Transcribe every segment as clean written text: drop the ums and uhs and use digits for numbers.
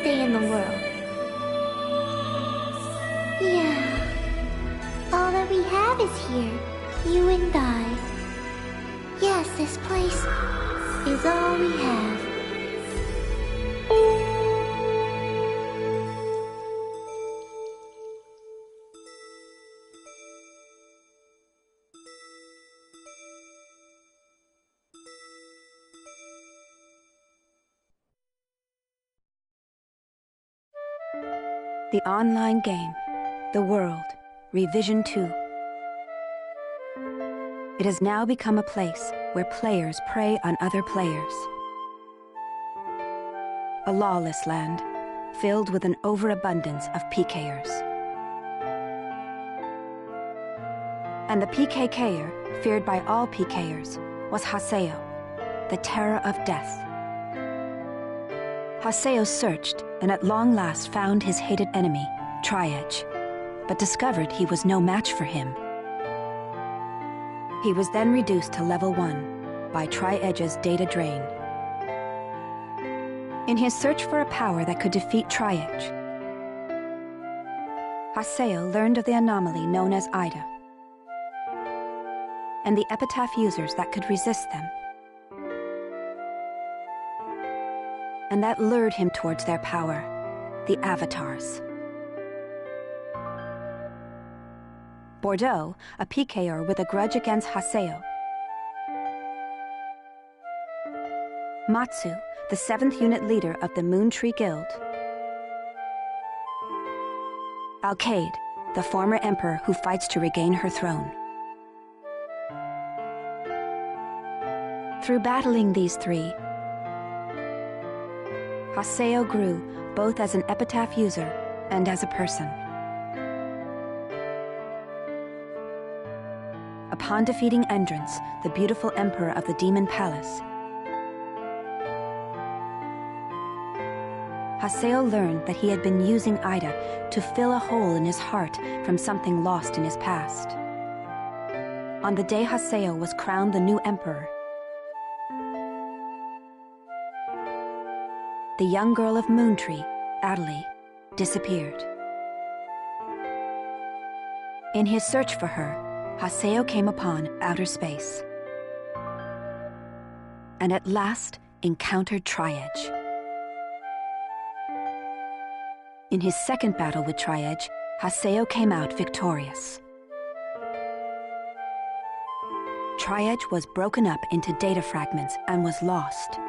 stay in the world. Yeah. All that we have is here. You and I. Yes, this place is all we have. The online game, The World, Revision 2. It has now become a place where players prey on other players. A lawless land, filled with an overabundance of PKers. And the PKKer, feared by all PKers, was Haseo, the terror of death. Haseo searched and at long last found his hated enemy, Tri-Edge, but discovered he was no match for him. He was then reduced to level 1 by Tri-Edge's data drain. In his search for a power that could defeat Tri-Edge, Haseo learned of the anomaly known as Ida, and the epitaph users that could resist them. And that lured him towards their power, the Avatars. Bordeaux, a PKer with a grudge against Haseo. Matsu, the 7th unit leader of the Moon Tree Guild. Alkaid, the former emperor who fights to regain her throne. Through battling these three, Haseo grew both as an epitaph user and as a person. Upon defeating Endrance, the beautiful emperor of the Demon Palace, Haseo learned that he had been using Ida to fill a hole in his heart from something lost in his past. On the day Haseo was crowned the new emperor, the young girl of Moontree, Adelie, disappeared. In his search for her, Haseo came upon outer space, and at last encountered Tri-Edge. In his second battle with Tri-Edge, Haseo came out victorious. Tri-Edge was broken up into data fragments and was lost.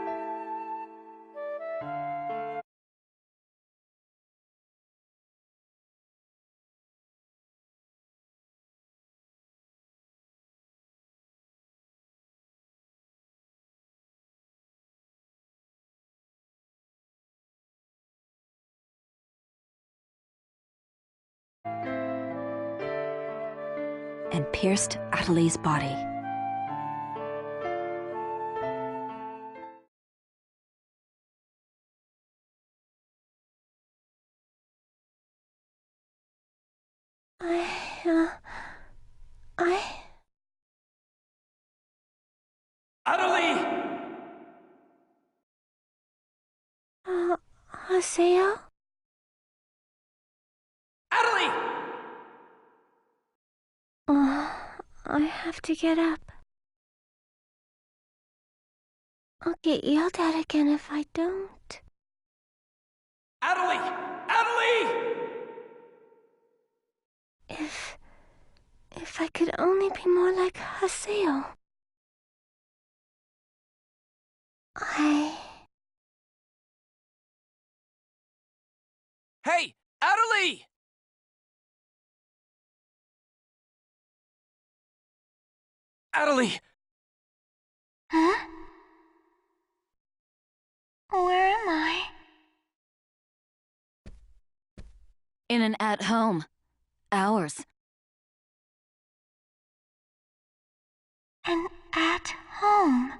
And pierced Adelie's body. Adelie! Haseo? Adelie! I have to get up. I'll get yelled at again if I don't. Adelie! Adelie! If I could only be more like Haseo. Hey, Adelie! Adelie! Huh? Where am I? In an at-home. Ours. And at home.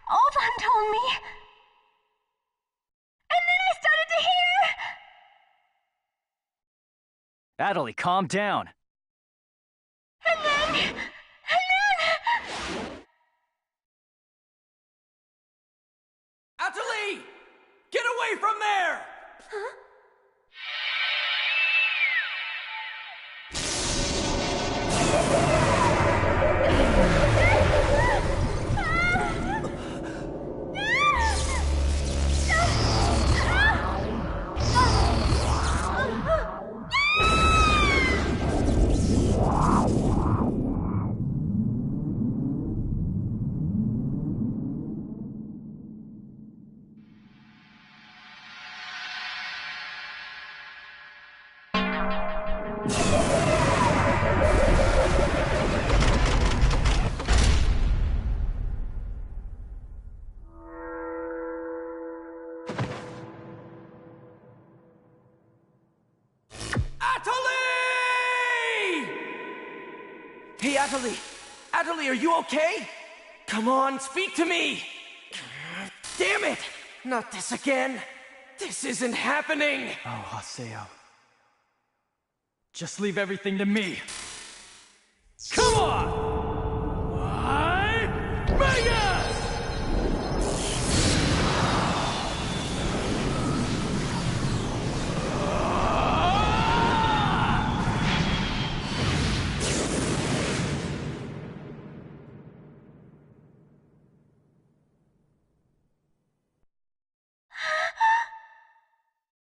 Alban told me. And then I started to hear... Adelie, calm down. And then... Adelie! Get away from there! Huh? Hey, Adelie! Adelie, are you okay? Come on, speak to me! Damn it! Not this again! This isn't happening! Oh, Haseo. Just leave everything to me. Come on! Mega!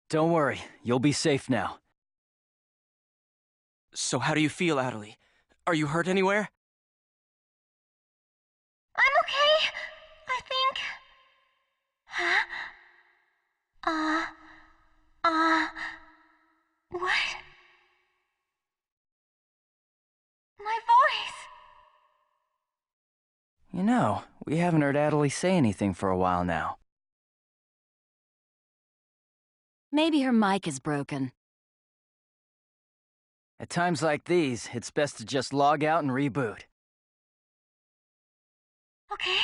Don't worry, you'll be safe now. So how do you feel, Adelie? Are you hurt anywhere? I'm okay, I think. Huh? What? My voice! You know, we haven't heard Adelie say anything for a while now. Maybe her mic is broken. At times like these, it's best to just log out and reboot. Okay,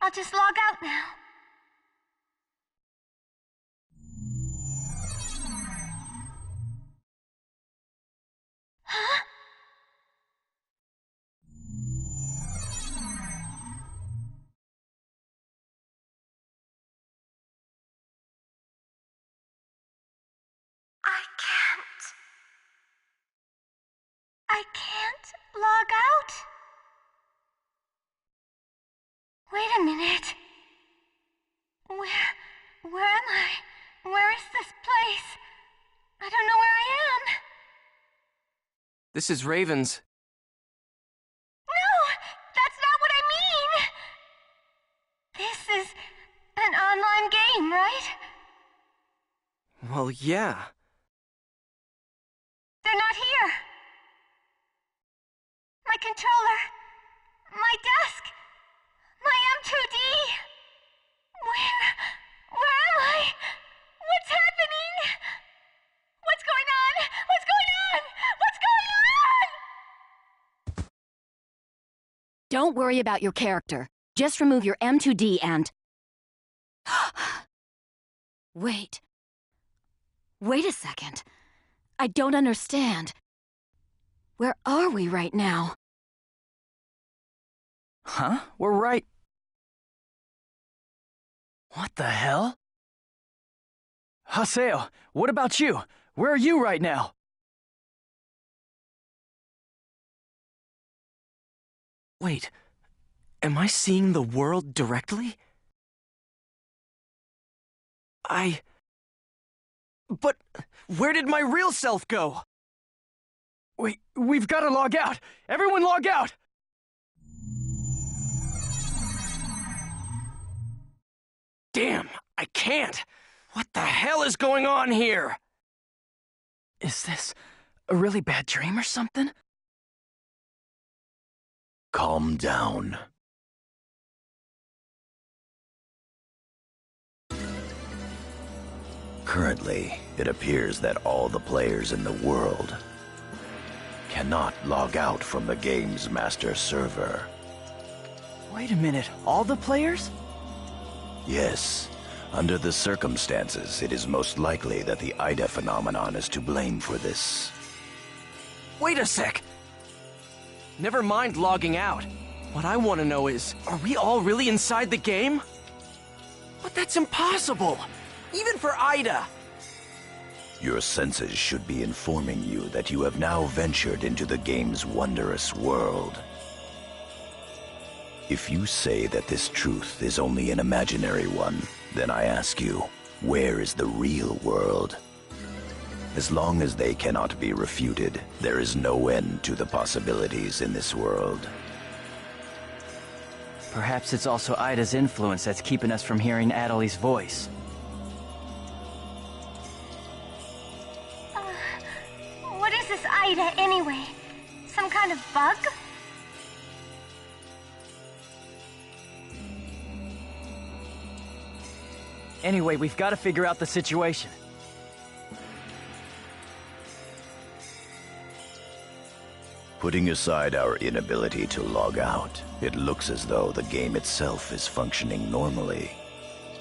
I'll just log out now. Huh? I can't log out? Wait a minute. Where am I? Where is this place? I don't know where I am. This is Raven's. No, that's not what I mean. This is an online game, right? Well, yeah. They're not here. My controller, my desk, my M2D. Where am I? What's happening? What's going on? What's going on? What's going on? Don't worry about your character. Just remove your M2D and... Wait. Wait a second. I don't understand. Where are we right now? Huh? We're right... What the hell? Haseo, what about you? Where are you right now? Wait, am I seeing the world directly? But where did my real self go? Wait, we've got to log out! Everyone log out! Damn, I can't! What the hell is going on here? Is this a really bad dream or something? Calm down. Currently, it appears that all the players in the world cannot log out from the game's master server. Wait a minute, all the players? Yes, under the circumstances, it is most likely that the Ida phenomenon is to blame for this. Wait a sec. Never mind logging out. What I want to know is, are we all really inside the game? But that's impossible! Even for Ida! Your senses should be informing you that you have now ventured into the game's wondrous world. If you say that this truth is only an imaginary one, then I ask you, where is the real world? As long as they cannot be refuted, there is no end to the possibilities in this world. Perhaps it's also Ida's influence that's keeping us from hearing Adelie's voice. What is this Ida, anyway? Some kind of bug? Anyway, we've got to figure out the situation. Putting aside our inability to log out, it looks as though the game itself is functioning normally.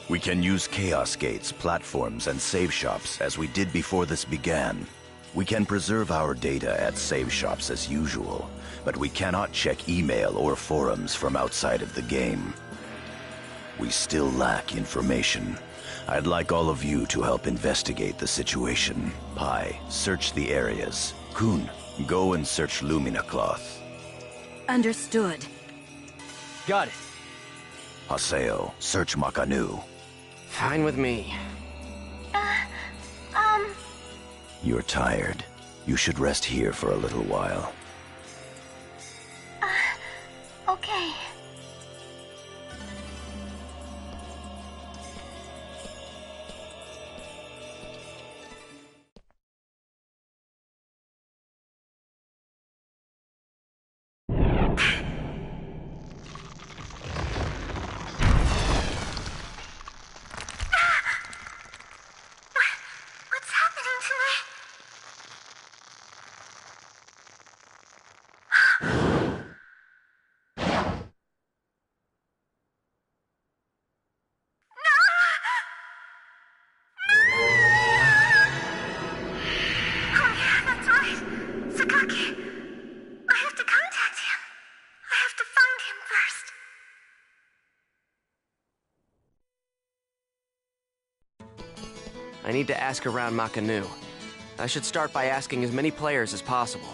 We can use chaos gates, platforms, and save shops as we did before this began. We can preserve our data at save shops as usual, but we cannot check email or forums from outside of the game. We still lack information. I'd like all of you to help investigate the situation. Pi, search the areas. Kun, go and search Lumina Cloth. Understood. Got it. Haseo, search Makanu. Fine with me. You're tired. You should rest here for a little while. Okay. I need to ask around Makanu. I should start by asking as many players as possible.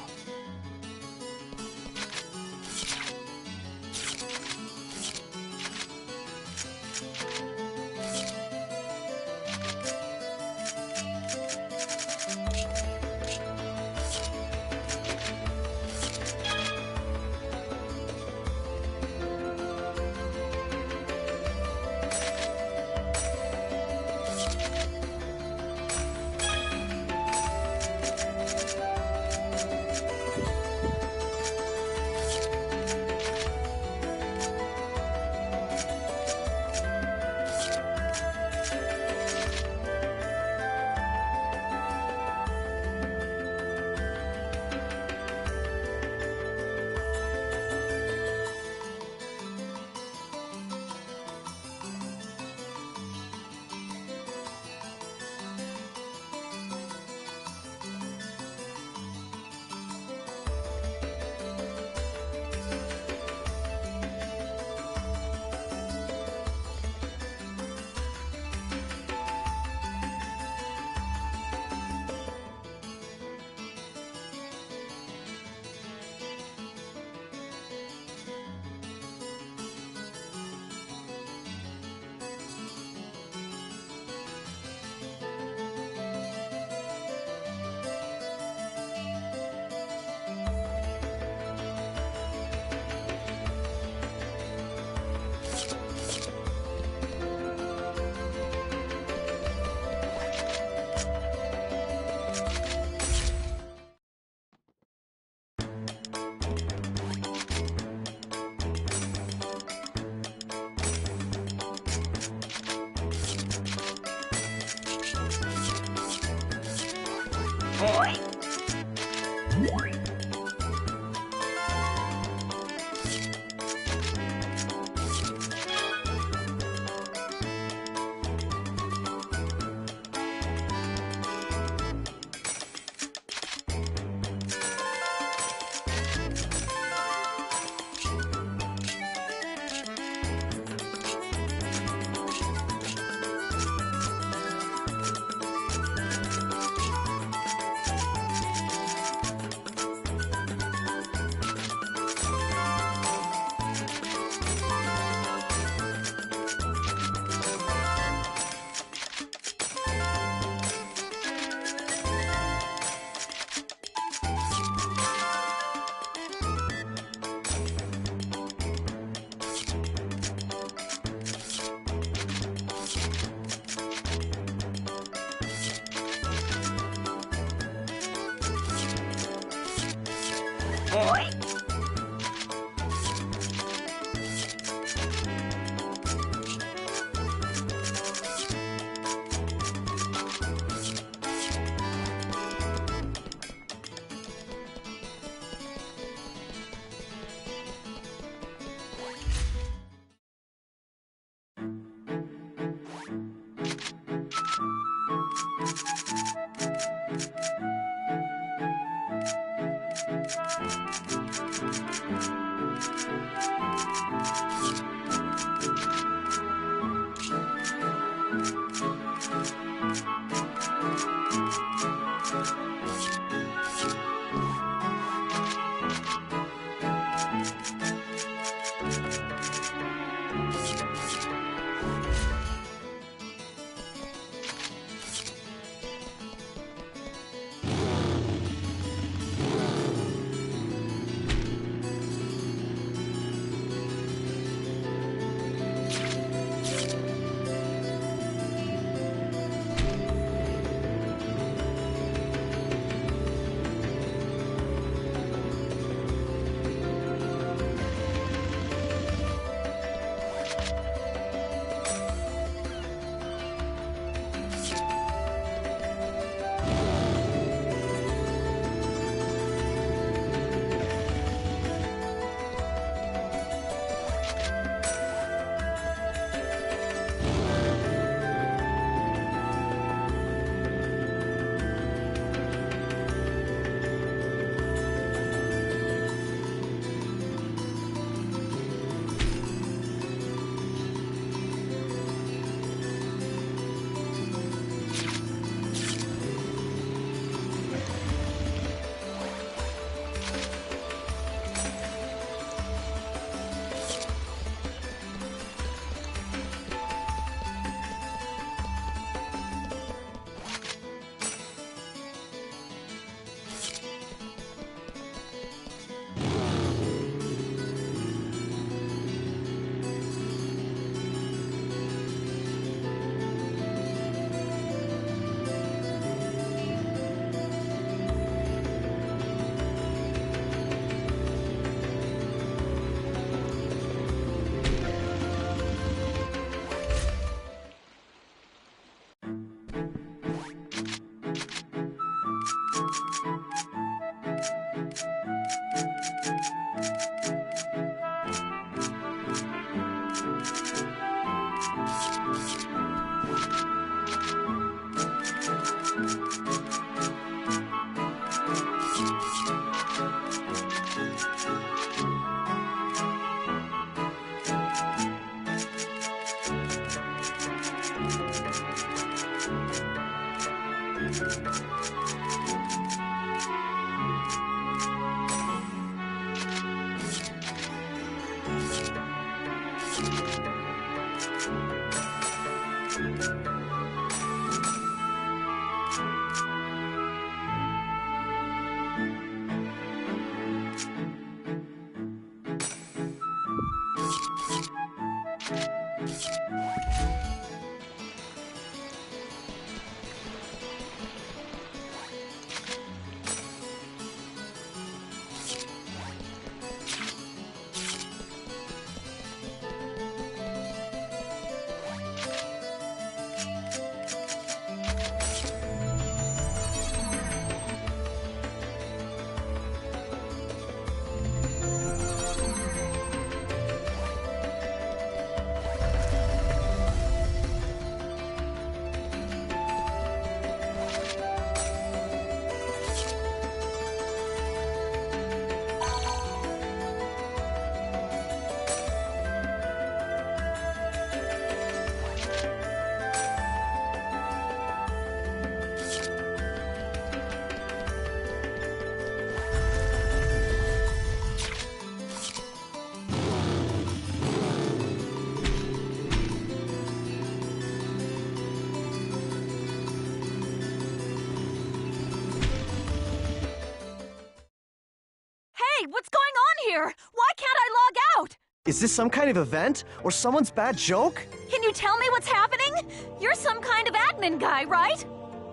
Hey, what's going on here? Why can't I log out? Is this some kind of event? Or someone's bad joke? Can you tell me what's happening? You're some kind of admin guy, right?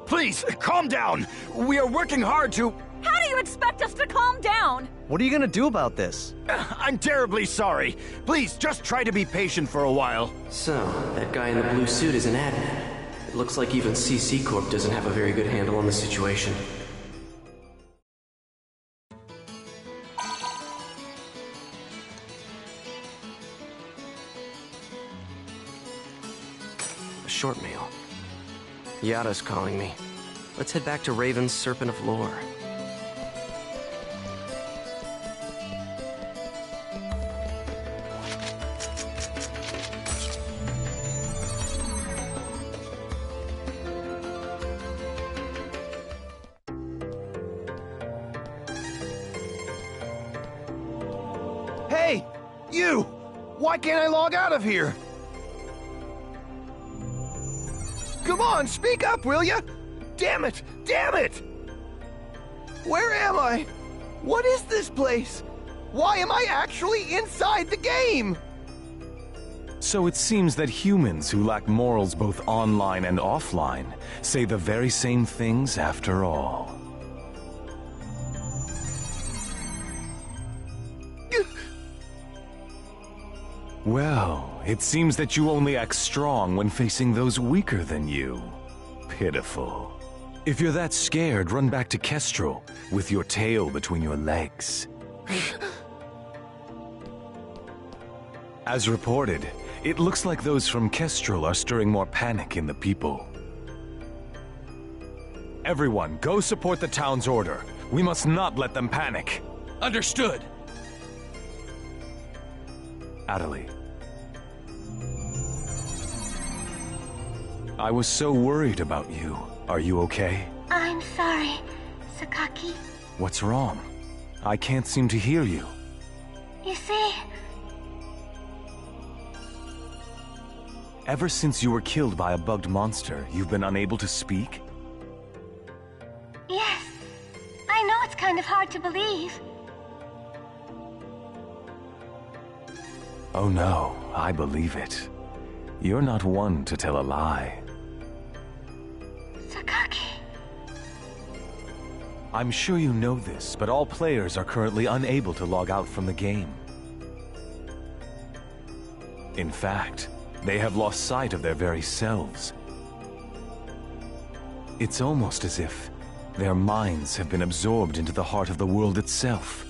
Please, calm down. We are working hard to... How do you expect us to calm down? What are you gonna do about this? I'm terribly sorry. Please, just try to be patient for a while. So, that guy in the blue suit is an admin. It looks like even CC Corp doesn't have a very good handle on the situation. A short mail. Yada's calling me. Let's head back to Raven's Serpent of Lore. Hey! You! Why can't I log out of here? Come on, speak up, will ya? Damn it! Damn it! Where am I? What is this place? Why am I actually inside the game? So it seems that humans who lack morals both online and offline say the very same things after all. Well, it seems that you only act strong when facing those weaker than you. Pitiful. If you're that scared, run back to Kestrel with your tail between your legs. As reported, it looks like those from Kestrel are stirring more panic in the people. Everyone, go support the town's order. We must not let them panic. Understood. Adelie. I was so worried about you. Are you okay? I'm sorry, Sakaki. What's wrong? I can't seem to hear you. You see, Ever since you were killed by a bugged monster, you've been unable to speak? yes, I know it's kind of hard to believe. Oh no, I believe it. You're not one to tell a lie. Sakaki. I'm sure you know this, but all players are currently unable to log out from the game. In fact, they have lost sight of their very selves. It's almost as if their minds have been absorbed into the heart of the world itself.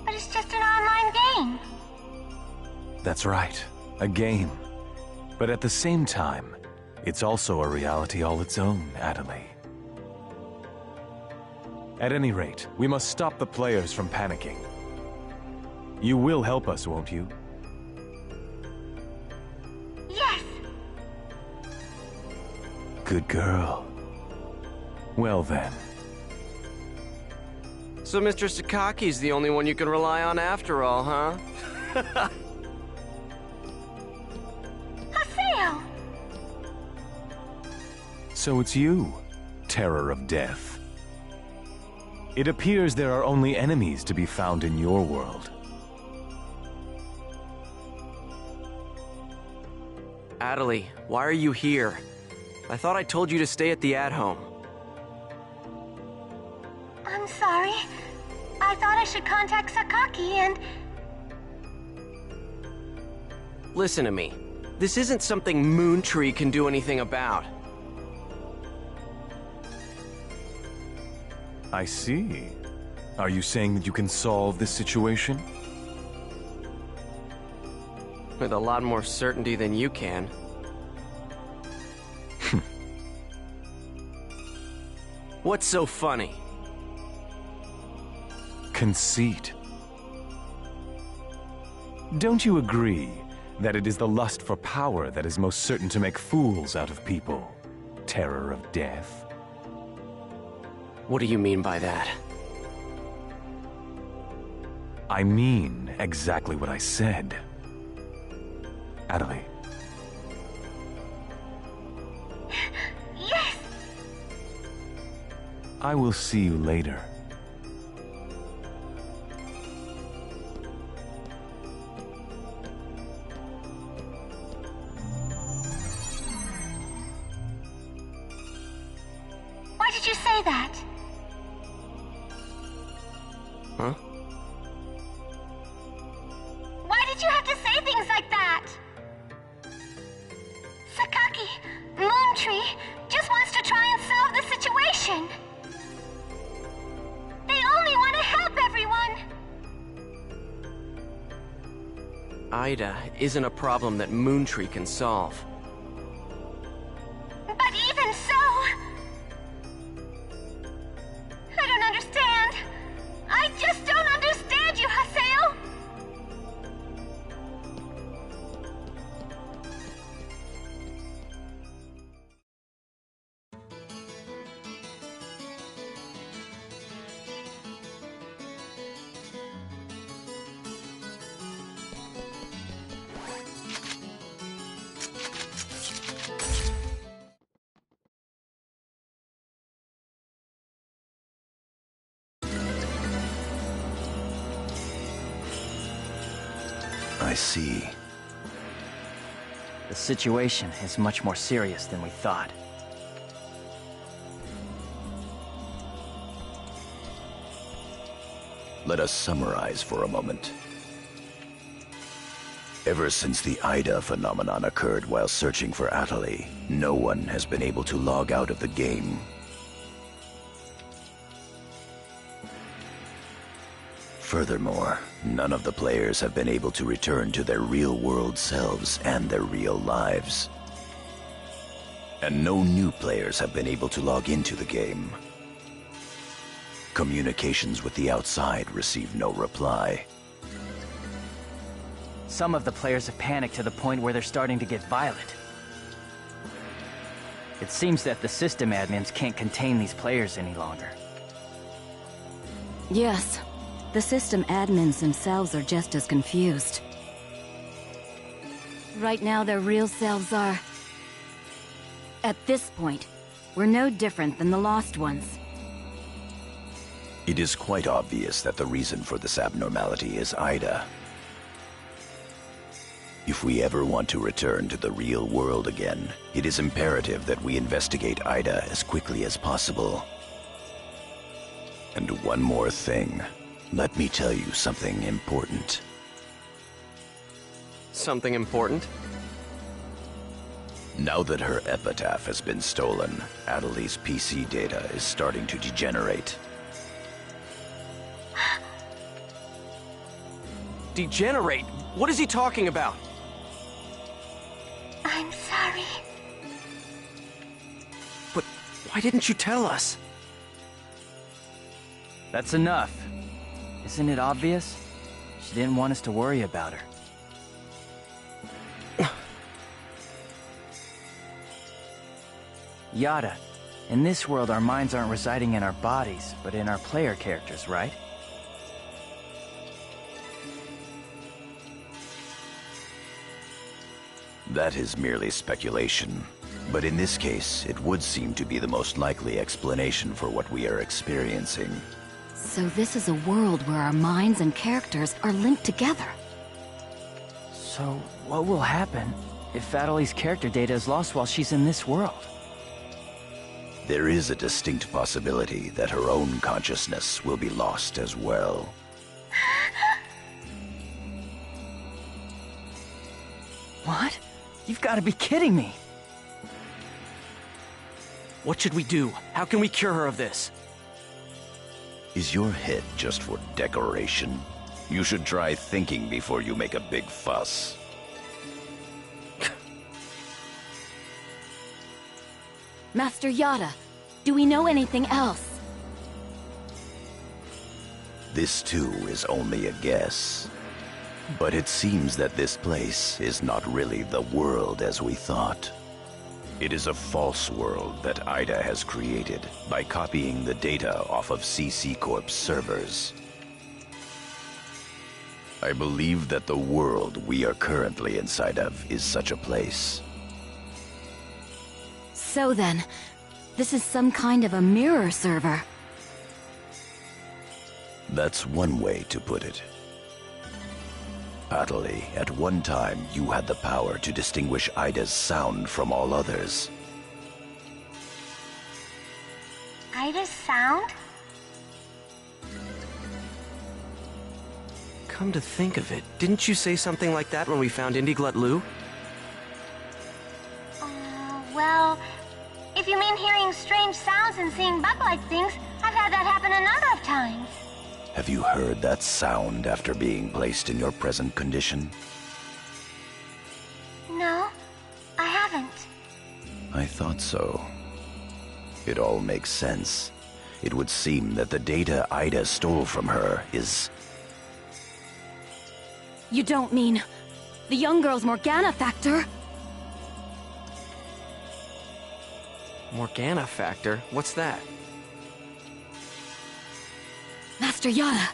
But it's just an online game. That's right, a game. But at the same time, it's also a reality all its own, Adelie. At any rate, we must stop the players from panicking. You will help us, won't you? Yes. Good girl. Well then. So Mr. Sakaki's the only one you can rely on after all, huh? Haseo! So it's you, Terror of Death. It appears there are only enemies to be found in your world. Adelie, why are you here? I thought I told you to stay at the at-home. I'm sorry. I thought I should contact Sakaki and... Listen to me. This isn't something Moontree can do anything about. I see. Are you saying that you can solve this situation? With a lot more certainty than you can. What's so funny? Conceit. Don't you agree that it is the lust for power that is most certain to make fools out of people? Terror of Death. What do you mean by that? I mean exactly what I said. Adelie. Yes! I will see you later. Why did you say that? Huh? Why did you have to say things like that? Sakaki, Moontree, just wants to try and solve the situation. They only want to help everyone. Ida isn't a problem that Moontree can solve. But even so... I don't understand. I just don't understand you, Haseo! I see. The situation is much more serious than we thought. Let us summarize for a moment. Ever since the Ida phenomenon occurred while searching for Atali, no one has been able to log out of the game. Furthermore, none of the players have been able to return to their real-world selves and their real lives. And no new players have been able to log into the game. Communications with the outside receive no reply. Some of the players have panicked to the point where they're starting to get violent. It seems that the system admins can't contain these players any longer. Yes. The system admins themselves are just as confused. Right now, their real selves are... At this point, we're no different than the Lost Ones. It is quite obvious that the reason for this abnormality is Ida. If we ever want to return to the real world again, it is imperative that we investigate Ida as quickly as possible. And one more thing. Let me tell you something important. Something important? Now that her epitaph has been stolen, Atali's PC data is starting to degenerate. Degenerate? What is he talking about? I'm sorry. But why didn't you tell us? That's enough. Isn't it obvious? She didn't want us to worry about her. Yada, in this world our minds aren't residing in our bodies, but in our player characters, right? That is merely speculation. But in this case, it would seem to be the most likely explanation for what we are experiencing. So this is a world where our minds and characters are linked together. So, what will happen if Atali's character data is lost while she's in this world? There is a distinct possibility that her own consciousness will be lost as well. What? You've got to be kidding me! What should we do? How can we cure her of this? Is your head just for decoration? You should try thinking before you make a big fuss. Master Yada, do we know anything else? This too is only a guess. But it seems that this place is not really the world as we thought. It is a false world that Ida has created by copying the data off of CC Corp's servers. I believe that the world we are currently inside of is such a place. So then, this is some kind of a mirror server. That's one way to put it. Atali, at one time you had the power to distinguish Ida's sound from all others. Ida's sound? Come to think of it, didn't you say something like that when we found Indiglut Lu? Well, if you mean hearing strange sounds and seeing bug-like things, I've had that happen a number of times. Have you heard that sound after being placed in your present condition? No, I haven't. I thought so. It all makes sense. It would seem that the data Ida stole from her is... You don't mean the young girl's Morgana factor? Morgana factor? What's that? Master Yada.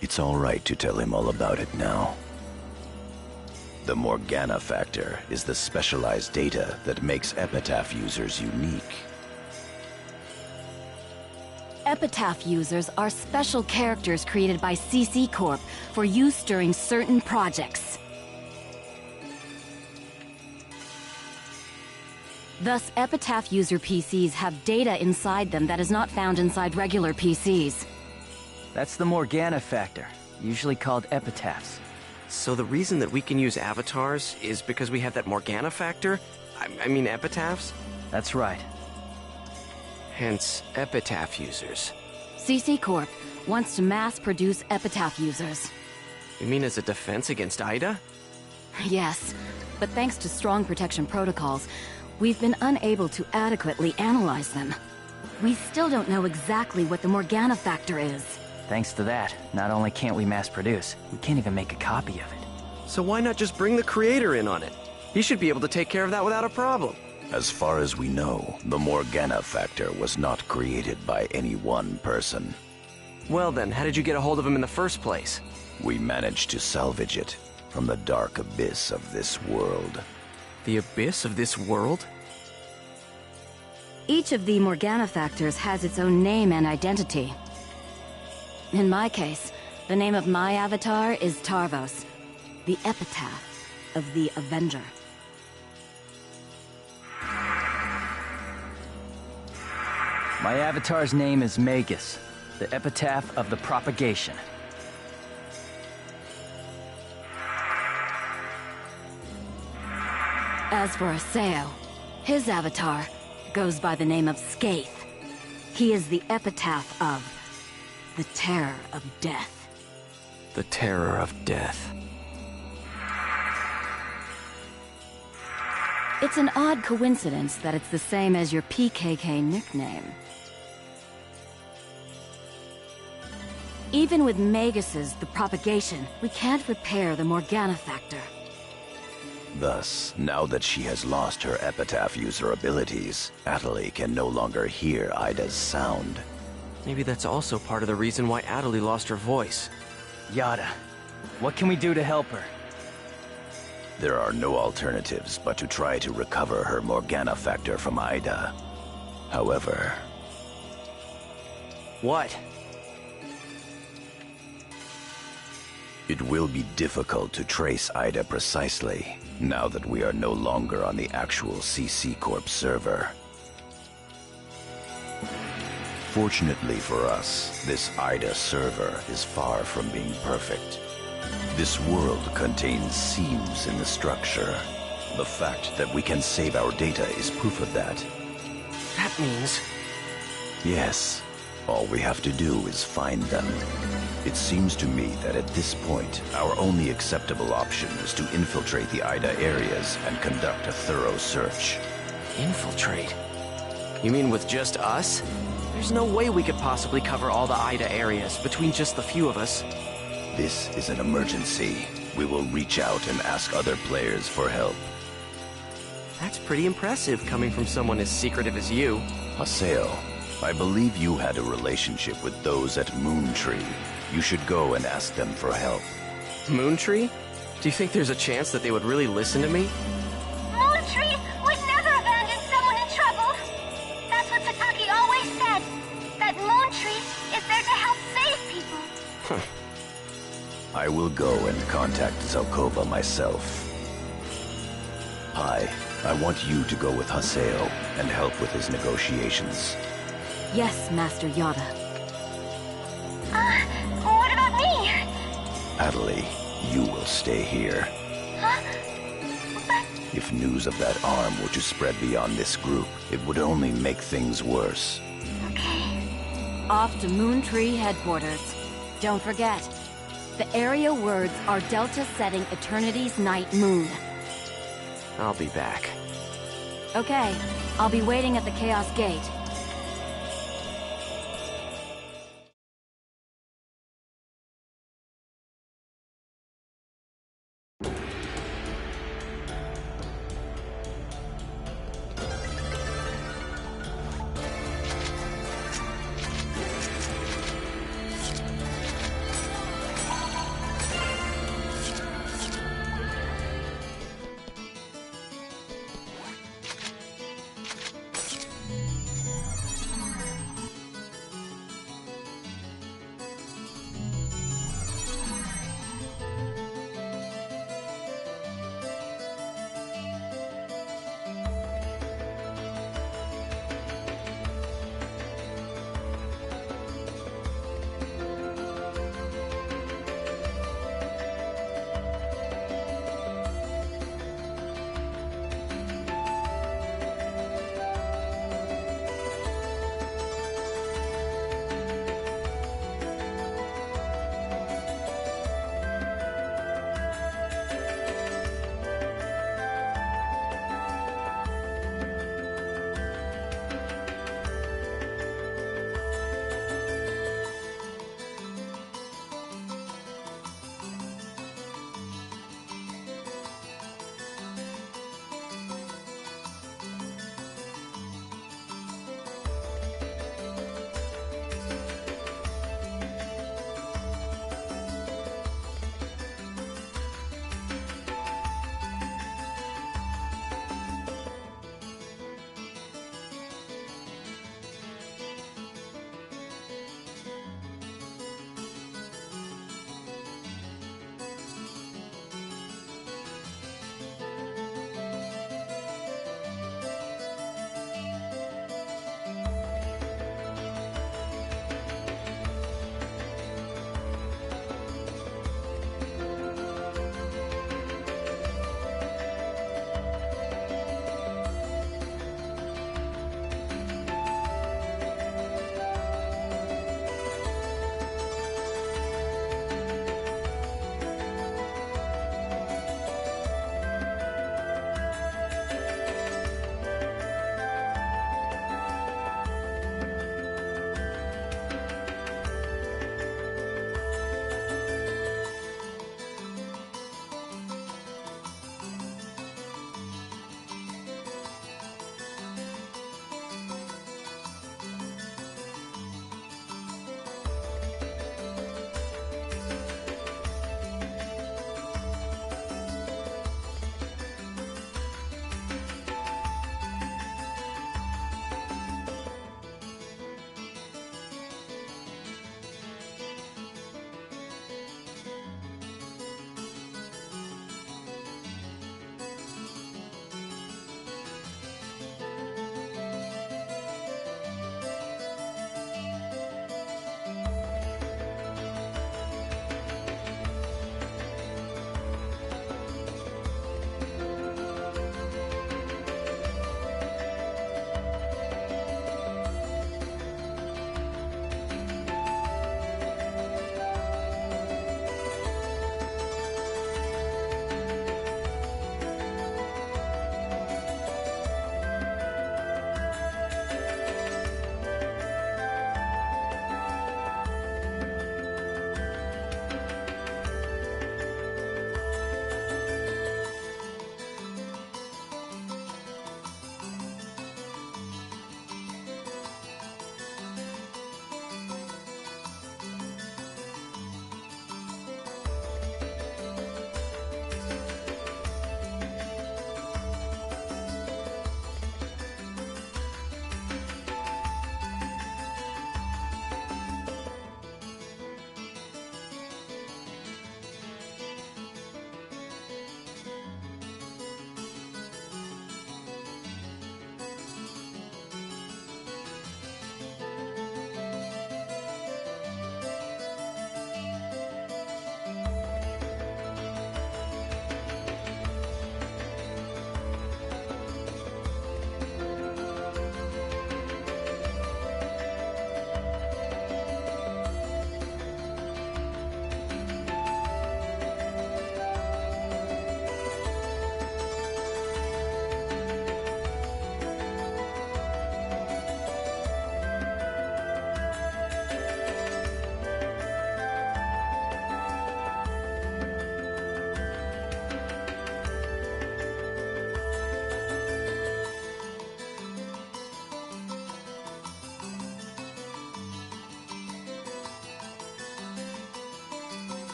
It's all right to tell him all about it now. The Morgana factor is the specialized data that makes Epitaph users unique. Epitaph users are special characters created by CC Corp for use during certain projects. Thus, Epitaph user PCs have data inside them that is not found inside regular PCs. That's the Morgana factor, usually called epitaphs. So the reason that we can use avatars is because we have that Morgana factor? I mean epitaphs? That's right. Hence, epitaph users. CC Corp wants to mass-produce Epitaph users. You mean as a defense against Ida? Yes, but thanks to strong protection protocols, we've been unable to adequately analyze them. We still don't know exactly what the Morgana factor is. Thanks to that, not only can't we mass produce, we can't even make a copy of it. So why not just bring the creator in on it? He should be able to take care of that without a problem. As far as we know, the Morgana factor was not created by any one person. Well then, how did you get a hold of him in the first place? We managed to salvage it from the dark abyss of this world. The abyss of this world? Each of the Morgana factors has its own name and identity. In my case, the name of my avatar is Tarvos, the epitaph of the Avenger. My avatar's name is Magus, the epitaph of the propagation. As for Aseo, his avatar goes by the name of Skaith. He is the epitaph of the Terror of Death. The Terror of Death. It's an odd coincidence that it's the same as your PKK nickname. Even with Magus's The Propagation, we can't repair the Morgana factor. Thus, now that she has lost her epitaph user abilities, Atali can no longer hear Ida's sound. Maybe that's also part of the reason why Atali lost her voice. Yada, what can we do to help her? There are no alternatives but to try to recover her Morgana factor from Ida. However... What? It will be difficult to trace Ida precisely, now that we are no longer on the actual CC Corp server. Fortunately for us, this Ida server is far from being perfect. This world contains seams in the structure. The fact that we can save our data is proof of that. That means... Yes. All we have to do is find them. It seems to me that at this point, our only acceptable option is to infiltrate the Ida areas and conduct a thorough search. Infiltrate? You mean with just us? There's no way we could possibly cover all the Ida areas between just the few of us. This is an emergency. We will reach out and ask other players for help. That's pretty impressive coming from someone as secretive as you. Haseo, I believe you had a relationship with those at Moontree. You should go and ask them for help. Moontree? Do you think there's a chance that they would really listen to me? Moontree would never abandon someone in trouble. That's what Sakaki always said. That Moontree is there to help save people. I will go and contact Zelkova myself. Pi, I want you to go with Haseo and help with his negotiations. Yes, Master Yada. What about me? Adelie, you will stay here. Huh? But... If news of that arm were to spread beyond this group, it would only make things worse. Okay. Off to Moon Tree headquarters. Don't forget, the area words are Delta setting Eternity's night moon. I'll be back. Okay, I'll be waiting at the Chaos Gate.